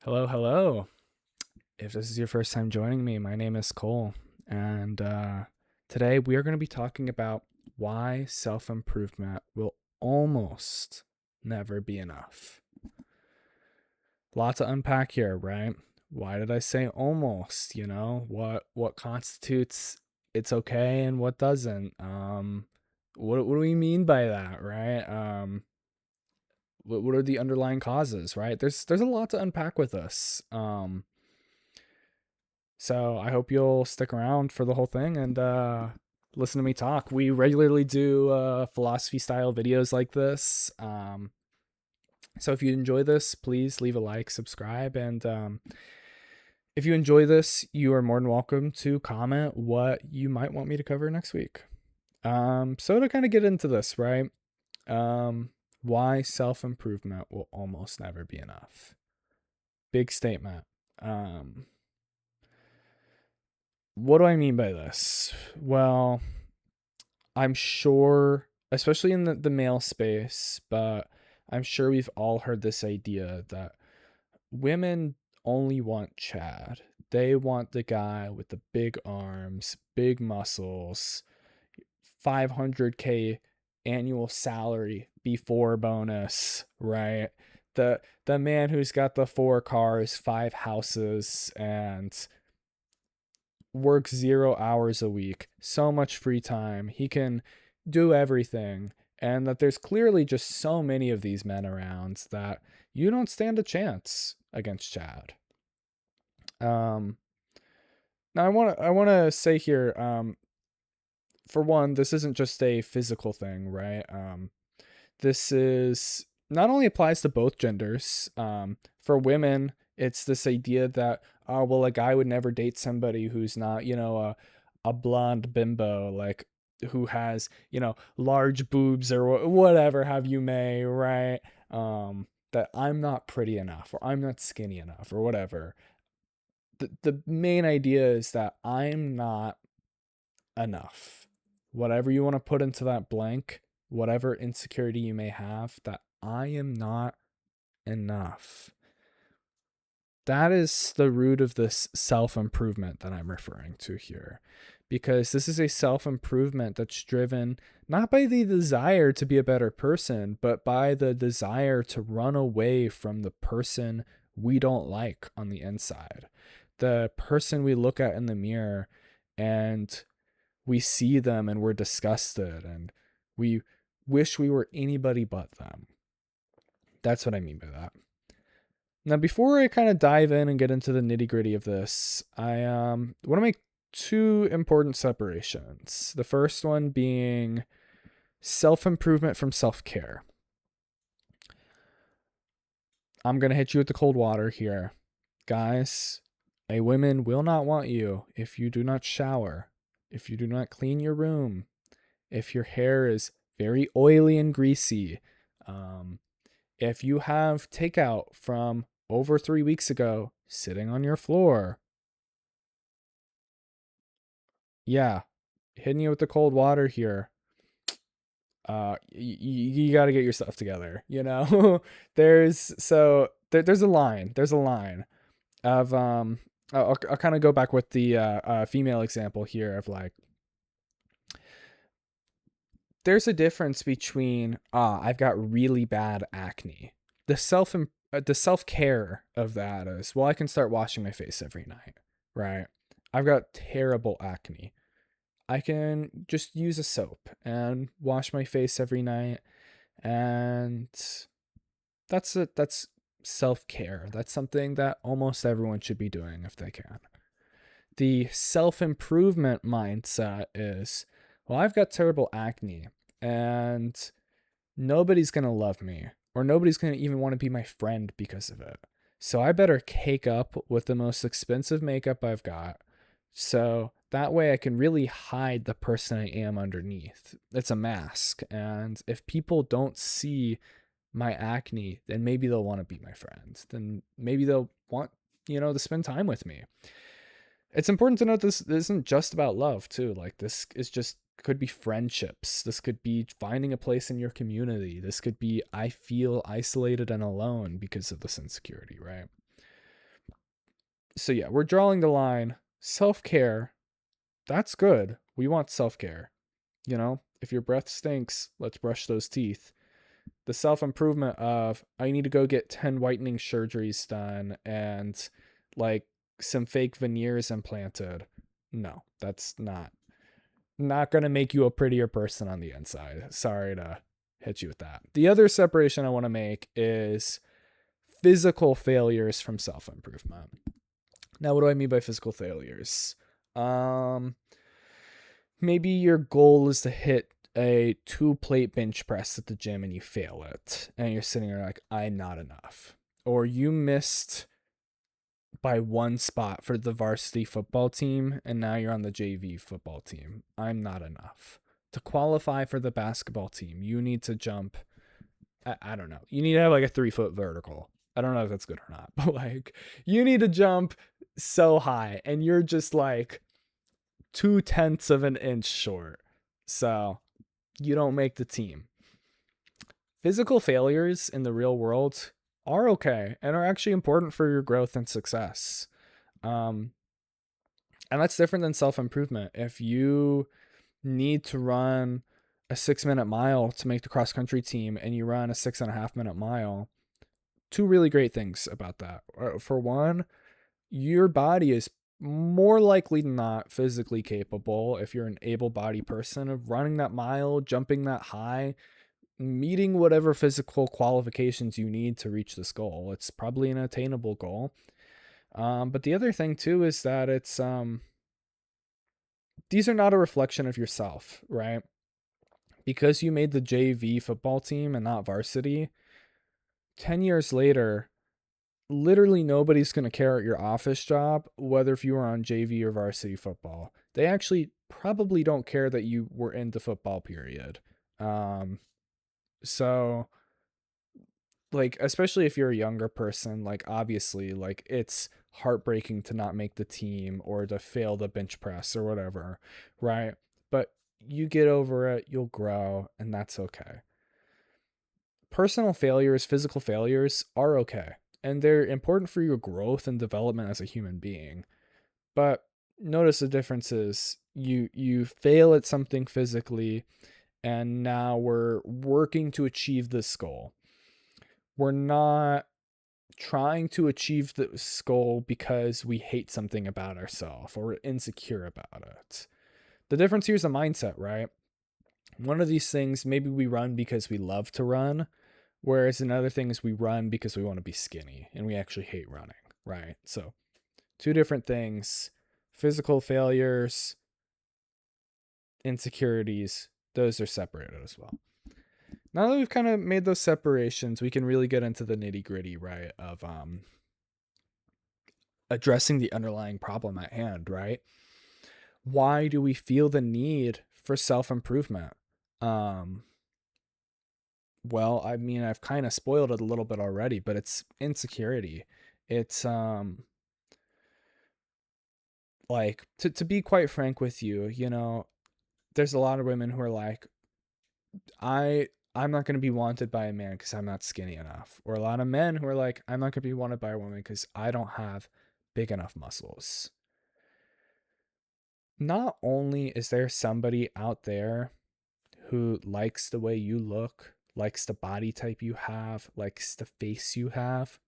Hello, hello. If this is your first time joining me, my name is Cole, and today we are going to be talking about why self improvement will almost never be enough. Lot to unpack here, right? Why did I say almost? What constitutes it's okay and what doesn't? What do we mean by that, right? What are the underlying causes, right? There's a lot to unpack with this. So I hope you'll stick around for the whole thing and listen to me talk. We regularly do philosophy style videos like this. So if you enjoy this, please leave a like, subscribe, and if you enjoy this, you are more than welcome to comment what you might want me to cover next week. So to kind of get into this, right? Um, why self improvement will almost never be enough. Big statement. Um, what do I mean by this? Well, I'm sure, especially in the male space, but I'm sure we've all heard this idea that women only want Chad. They want the guy with the big arms, big muscles, 500K annual salary before bonus, right? The man who's got the 4 cars, 5 houses, and works 0 hours a week, so much free time. He can do everything. And that there's clearly just so many of these men around that you don't stand a chance against Chad. Um, Now I wanna say here, for one, this isn't just a physical thing, right? This is not only applies to both genders. For women, it's this idea that well, a guy would never date somebody who's not a blonde bimbo, like who has large boobs or whatever have you may, right? That I'm not pretty enough or I'm not skinny enough or whatever. The main idea is that I'm not enough. Whatever you want to put into that blank, whatever insecurity you may have, that I am not enough. That is the root of this self improvement that I'm referring to here. Because this is a self improvement that's driven not by the desire to be a better person, but by the desire to run away from the person we don't like on the inside. The person we look at in the mirror and we see them and we're disgusted and we wish we were anybody but them. That's what I mean by that. Now, before I kind of dive in and get into the nitty gritty of this, I want to make two important separations. The first one being self improvement from self care. I'm going to hit you with the cold water here. Guys, a woman will not want you if you do not shower, if you do not clean your room, if your hair is very oily and greasy, if you have takeout from over 3 weeks ago sitting on your floor, yeah, hitting you with the cold water here. You got to get your stuff together. There's a line. There's a line of I'll kind of go back with the female example here of like there's a difference between I've got really bad acne. The self care of that is, well, I can start washing my face every night, right? I've got terrible acne. I can just use a soap and wash my face every night, and that's it. That's self care. That's something that almost everyone should be doing if they can. The self improvement mindset is, well, I've got terrible acne and nobody's going to love me or nobody's going to even want to be my friend because of it. So I better cake up with the most expensive makeup I've got. So that way I can really hide the person I am underneath. It's a mask. And if people don't see my acne, then maybe they'll want to be my friend. Then maybe they'll want, to spend time with me. It's important to note this isn't just about love too. Like this is just could be friendships. This could be finding a place in your community. This could be I feel isolated and alone because of this insecurity, right? So yeah, we're drawing the line. Self-care, that's good. We want self-care. You know, if your breath stinks, let's brush those teeth. The self-improvement of I need to go get 10 whitening surgeries done and like some fake veneers implanted. No, that's not going to make you a prettier person on the inside. Sorry to hit you with that. The other separation I want to make is physical failures from self-improvement. Now, what do I mean by physical failures? Um Maybe your goal is to hit a 2 plate bench press at the gym and you fail it. And you're sitting there like, I'm not enough. Or you missed by one spot for the varsity football team and now you're on the JV football team. I'm not enough. To qualify for the basketball team, you need to jump. I don't know. You need to have like a 3 foot vertical. I don't know if that's good or not, but like you need to jump so high and you're just like 2/10 of an inch short. So you don't make the team. Physical failures in the real world are okay and are actually important for your growth and success. Um, and that's different than self improvement. If you need to run a 6 minute mile to make the cross country team and you run a 6.5 minute mile, two really great things about that. For one, your body is more likely than not physically capable, if you're an able-bodied person, of running that mile, jumping that high, meeting whatever physical qualifications you need to reach this goal. It's probably an attainable goal. But the other thing too is that it's these are not a reflection of yourself, right? Because you made the JV football team and not varsity, 10 years later, literally nobody's going to care at your office job, whether if you were on JV or varsity football. They actually probably don't care that you were into football, period. Um, so like, especially if you're a younger person, like obviously like it's heartbreaking to not make the team or to fail the bench press or whatever, right? But you get over it, you'll grow, and that's okay. Personal failures, physical failures are okay, and they're important for your growth and development as a human being. But notice the difference is you fail at something physically, and now we're working to achieve this goal. We're not trying to achieve this goal because we hate something about ourselves or we're insecure about it. The difference here is the mindset, right? One of these things, maybe we run because we love to run, whereas another thing is we run because we want to be skinny and we actually hate running, right? So, two different things. Physical failures, insecurities, those are separated as well. Now that we've kind of made those separations, we can really get into the nitty-gritty, right, of addressing the underlying problem at hand, right? Why do we feel the need for self-improvement? Um, well, I mean, I've kind of spoiled it a little bit already, but it's insecurity. It's like to be quite frank with you, you know, there's a lot of women who are like, I I'm not going to be wanted by a man because I'm not skinny enough. Or a lot of men who are like, I'm not going to be wanted by a woman because I don't have big enough muscles. Not only is there somebody out there who likes the way you look, likes the body type you have, likes the face you have,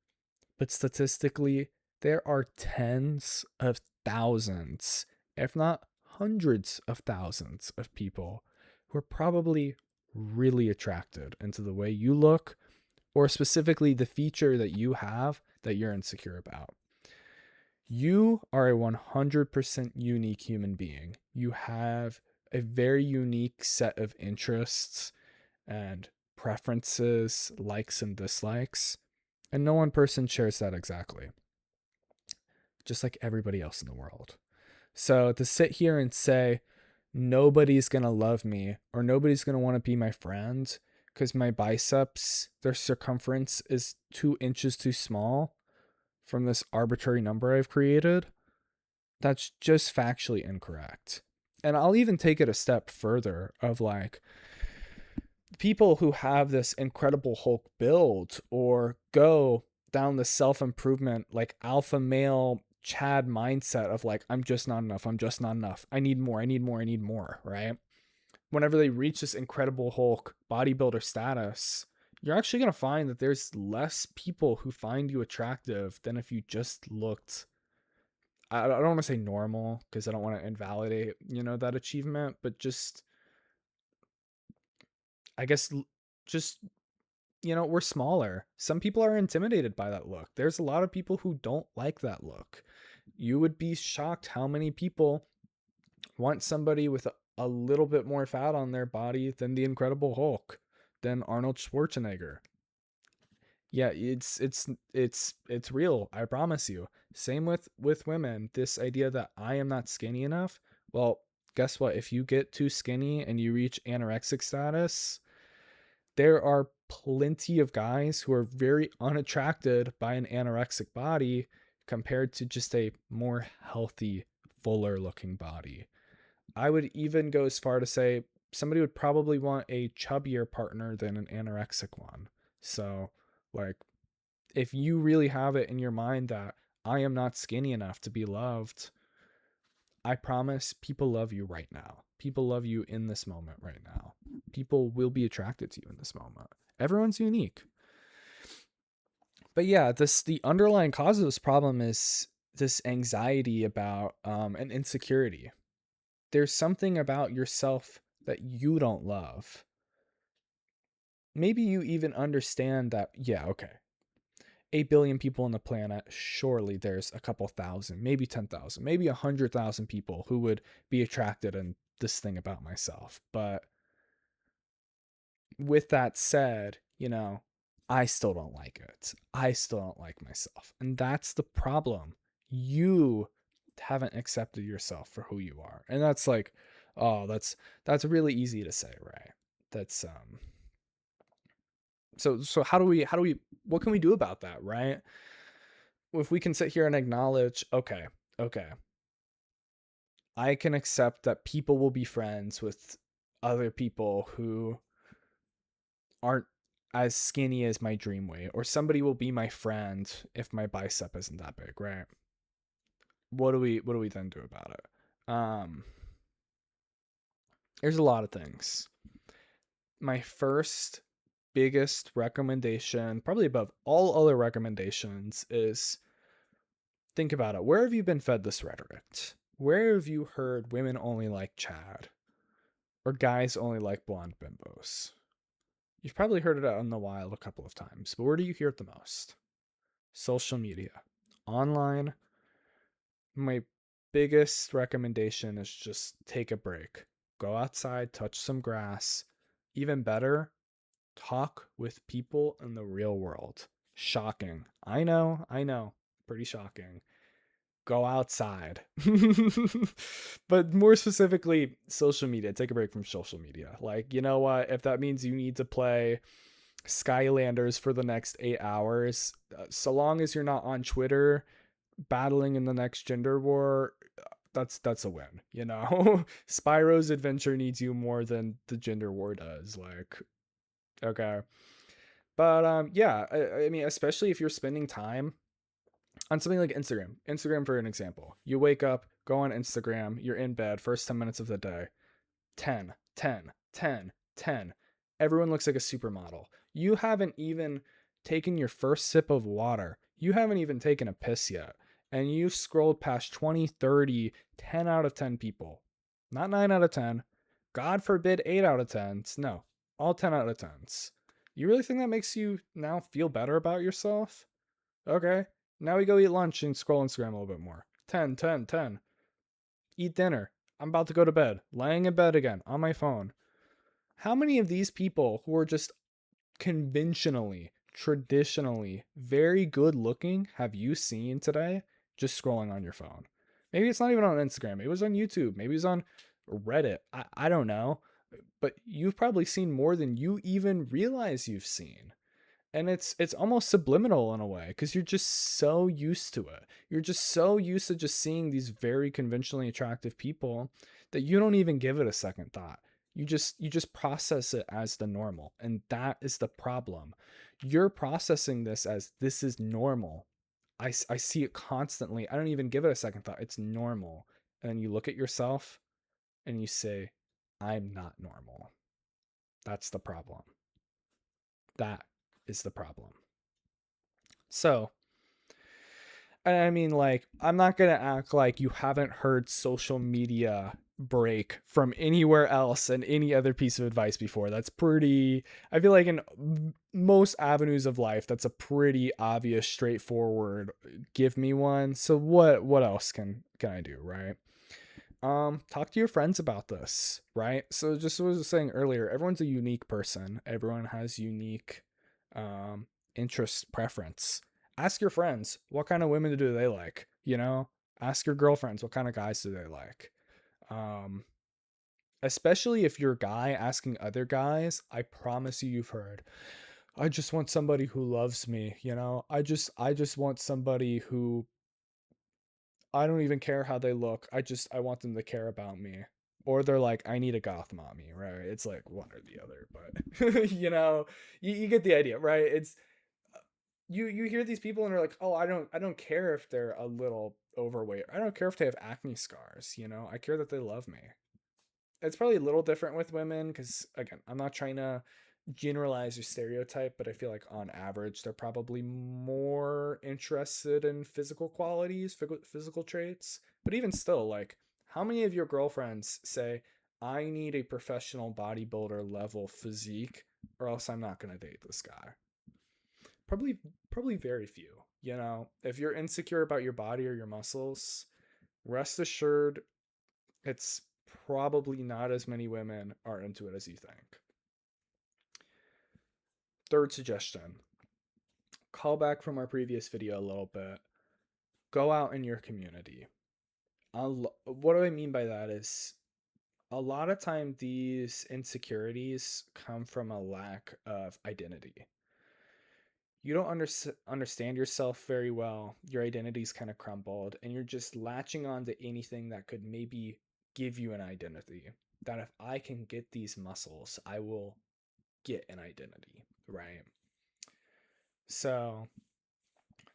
but statistically, there are tens of thousands, if not hundreds of thousands of people who are probably really attracted into the way you look or specifically the feature that you have that you're insecure about. You are a 100% unique human being. You have a very unique set of interests and preferences, likes and dislikes, and no one person shares that exactly, just like everybody else in the world. So to sit here and say, nobody's going to love me or nobody's going to want to be my friend because my biceps, their circumference is 2 inches too small from this arbitrary number I've created, that's just factually incorrect. And I'll even take it a step further of like people who have this incredible Hulk build or go down the self-improvement like alpha male Chad mindset of like, I'm just not enough, I'm just not enough, I need more, I need more, I need more, right? Whenever they reach this Incredible Hulk bodybuilder status, you're actually going to find that there's less people who find you attractive than if you just looked, I don't want to say normal because I don't want to invalidate, that achievement, but just, I guess, just, we're smaller. Some people are intimidated by that look. There's a lot of people who don't like that look. You would be shocked how many people want somebody with a little bit more fat on their body than the Incredible Hulk, than Arnold Schwarzenegger. Yeah, it's real, I promise you. Same with women. This idea that I am not skinny enough. Well, guess what? If you get too skinny and you reach anorexic status, there are plenty of guys who are very unattracted by an anorexic body compared to just a more healthy, fuller looking body. I would even go as far to say somebody would probably want a chubbier partner than an anorexic one. So, like, if you really have it in your mind that I am not skinny enough to be loved, I promise people love you right now. People love you in this moment right now. People will be attracted to you in this moment. Everyone's unique. But yeah, the underlying cause of this problem is this anxiety about an insecurity. There's something about yourself that you don't love. Maybe you even understand that, yeah, okay, 8 billion people on the planet, surely there's a couple thousand, maybe 10,000, maybe 100,000 people who would be attracted in this thing about myself. But with that said, I still don't like it. I still don't like myself. And that's the problem. You haven't accepted yourself for who you are. And that's like, oh, that's really easy to say, right? That's so how do we what can we do about that, right? If we can sit here and acknowledge, okay, I can accept that people will be friends with other people who aren't as skinny as my dream weight, or somebody will be my friend if my bicep isn't that big, right? What do we then do about it? There's a lot of things. My first biggest recommendation, probably above all other recommendations, is think about it. Where have you been fed this rhetoric? Where have you heard women only like Chad? Or guys only like blonde bimbos? You've probably heard it out in the wild a couple of times, but where do you hear it the most? Social media. Online. My biggest recommendation is just take a break. Go outside, touch some grass. Even better, talk with people in the real world. Shocking. I know. Pretty shocking. Go outside. But more specifically, social media. Take a break from social media. Like, you know what? If that means you need to play Skylanders for the next 8 hours, so long as you're not on Twitter battling in the next gender war, that's a win. Spyro's adventure needs you more than the gender war does. Like, okay. But yeah, I mean, especially if you're spending time on something like Instagram. Instagram, for an example. You wake up, go on Instagram, you're in bed, first 10 minutes of the day. 10, 10, 10, 10. Everyone looks like a supermodel. You haven't even taken your first sip of water. You haven't even taken a piss yet. And you've scrolled past 20, 30, 10 out of 10 people. Not 9 out of 10. God forbid 8 out of 10s. No, all 10 out of 10s. You really think that makes you now feel better about yourself? Okay. Now we go eat lunch and scroll Instagram a little bit more. 10, 10, 10. Eat dinner. I'm about to go to bed. Laying in bed again on my phone. How many of these people who are just conventionally, traditionally very good looking have you seen today just scrolling on your phone? Maybe it's not even on Instagram. Maybe it was on YouTube. Maybe it's on Reddit. I don't know. But you've probably seen more than you even realize you've seen. And it's almost subliminal in a way because you're just so used to it. You're just so used to just seeing these very conventionally attractive people that you don't even give it a second thought. You just process it as the normal, and that is the problem. You're processing this as this is normal. I see it constantly. I don't even give it a second thought. It's normal. And then you look at yourself and you say, I'm not normal. That's the problem. That is the problem. So, I mean, like, I'm not going to act like you haven't heard social media break from anywhere else and any other piece of advice before. That's pretty, I feel like in most avenues of life, that's a pretty obvious, straightforward, give me one. So what else can I do, right? Talk to your friends about this, right? So just what I was saying earlier, everyone's a unique person. Everyone has unique um interest preference. Ask your friends, what kind of women do they like? You know, ask your girlfriends, what kind of guys do they like? Um, Especially if you're a guy asking other guys, I promise you've heard. I just want somebody who loves me, you know? I just want somebody who I don't even care how they look. I want them to care about me. Or they're like, I need a goth mommy, right? It's like one or the other, but you get the idea, right? It's you hear these people and they're like, oh, I don't care if they're a little overweight. I don't care if they have acne scars, you know? I care that they love me. It's probably a little different with women because again, I'm not trying to generalize or stereotype, but I feel like on average they're probably more interested in physical qualities, physical traits. But even still, like, how many of your girlfriends say, I need a professional bodybuilder level physique or else I'm not going to date this guy? Probably very few. You know, if you're insecure about your body or your muscles, rest assured it's probably not as many women are into it as you think. Third suggestion, call back from our previous video a little bit. Go out in your community. What do I mean by that is a lot of time these insecurities come from a lack of identity. You don't understand yourself very well. Your identity's kind of crumbled, and you're just latching on to anything that could maybe give you an identity. That if I can get these muscles, I will get an identity, right? So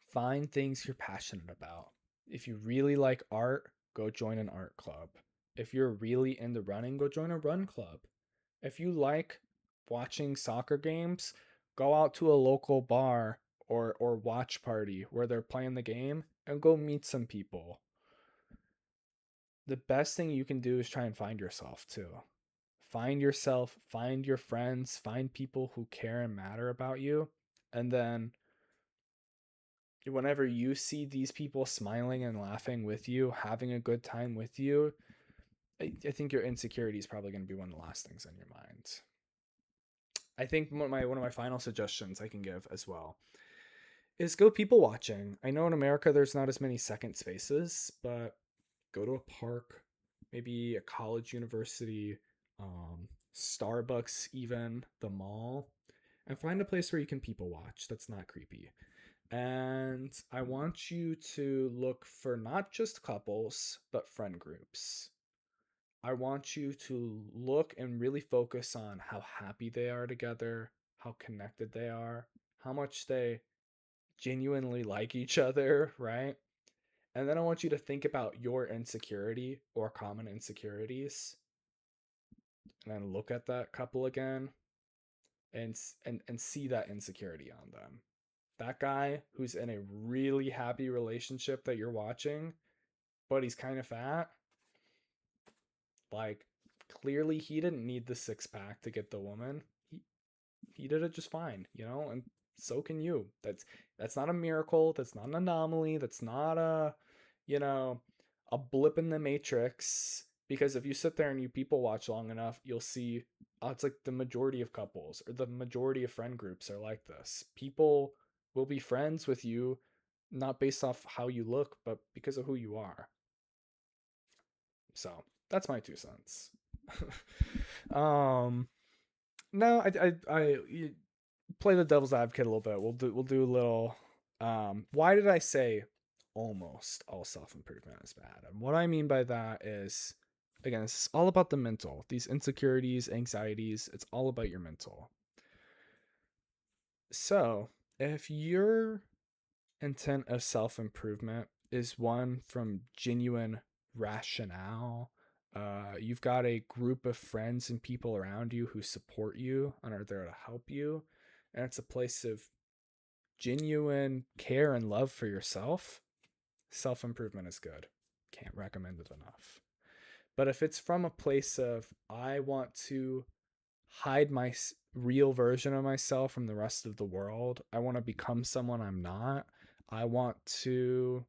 find things you're passionate about. If you really like art, go join an art club. If you're really into running, go join a run club. If you like watching soccer games, go out to a local bar or watch party where they're playing the game and go meet some people. The best thing you can do is try and find yourself too. Find yourself, find your friends, find people who care and matter about you, and then whenever you see these people smiling and laughing with you, having a good time with you, I think your insecurity is probably going to be one of the last things on your mind. I think one of my final suggestions I can give as well is go people watching. I know in America there's not as many second spaces, but go to a park, maybe a college, university, Starbucks, even the mall, and find a place where you can people watch that's not creepy. And I want you to look for not just couples, but friend groups. I want you to look and really focus on how happy they are together, how connected they are, how much they genuinely like each other, right? And then I want you to think about your insecurity or common insecurities and then look at that couple again and see that insecurity on them. That guy who's in a really happy relationship that you're watching, but he's kind of fat, like clearly he didn't need the six pack to get the woman. He did it just fine, you know, and so can you. That's not a miracle, that's not an anomaly, that's not a, you know, a blip in the matrix because if you sit there and you people watch long enough, you'll see it's like the majority of couples or the majority of friend groups are like this. People will be friends with you not based off how you look, but because of who you are. So, that's my 2 cents. um no, I play the devil's advocate a little bit. We'll do a little. Why did I say almost all self improvement is bad? And what I mean by that is, again, it's all about the mental. These insecurities, anxieties. It's all about your mental. So if you're intent of self-improvement is one from genuine rationale. You've got a group of friends and people around you who support you and are there to help you, and it's a place of genuine care and love for yourself. Self-improvement is good. Can't recommend it enough. But if it's from a place of I want to hide my real version of myself from the rest of the world, I want to become someone I'm not, I want to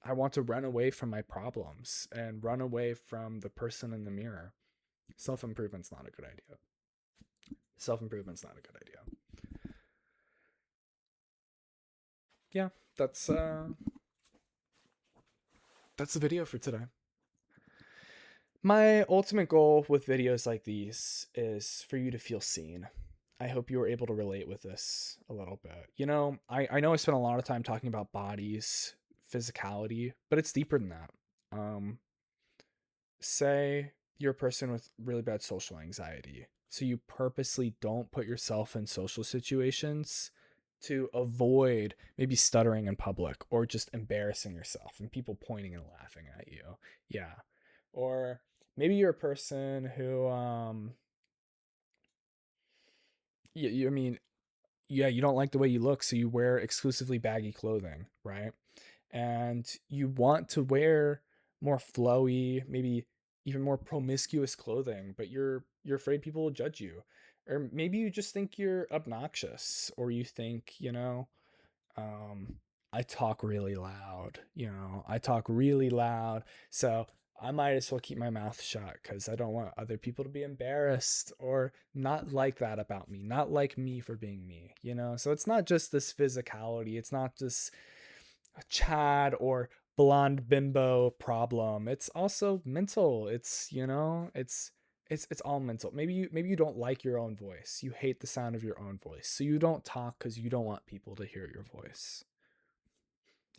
I want to run away from my problems and run away from the person in the mirror. Self-improvement's not a good idea. Self-improvement's not a good idea. Yeah, that's the video for today. My ultimate goal with videos like these is for you to feel seen. I hope you were able to relate with this a little bit. I know I spent a lot of time talking about bodies, physicality, but it's deeper than that. Um, Say you're a person with really bad social anxiety, so you purposely don't put yourself in social situations to avoid maybe stuttering in public or just embarrassing yourself and people pointing and laughing at you. Yeah. Or maybe you're a person who I mean, yeah, you don't like the way you look, so you wear exclusively baggy clothing, right? And you want to wear more flowy, maybe even more promiscuous clothing, but you're afraid people will judge you. Or maybe you just think you're obnoxious, or you think, um, I talk really loud, I talk really loud. So I might as well keep my mouth shut because I don't want other people to be embarrassed or not like that about me, not like me for being me. So it's not just this physicality, it's not just a Chad or blonde bimbo problem. It's also mental. It's all mental. Maybe you don't like your own voice. You hate the sound of your own voice. So you don't talk cuz you don't want people to hear your voice.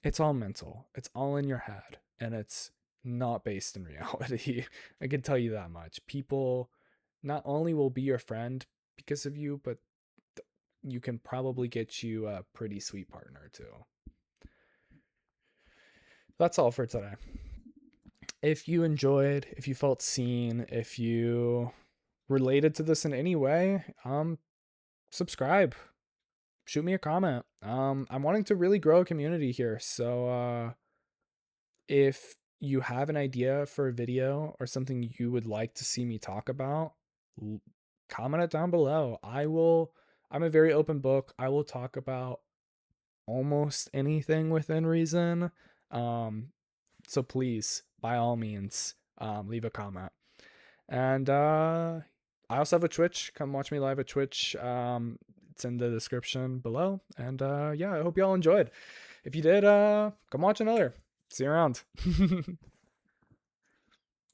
It's all mental. It's all in your head and it's not based in reality. I can tell you that much. People not only will be your friend because of you, but you can probably get you a pretty sweet partner too. That's all for today. If you enjoyed, if you felt seen, if you related to this in any way, subscribe, shoot me a comment. I'm wanting to really grow a community here. So if you have an idea for a video or something you would like to see me talk about, comment it down below. I'm a very open book. I will talk about almost anything within reason. So please, by all means, leave a comment. And I also have a Twitch. Come watch me live at Twitch. It's in the description below. And yeah, I hope y'all enjoyed. If you did, come watch another. See you around.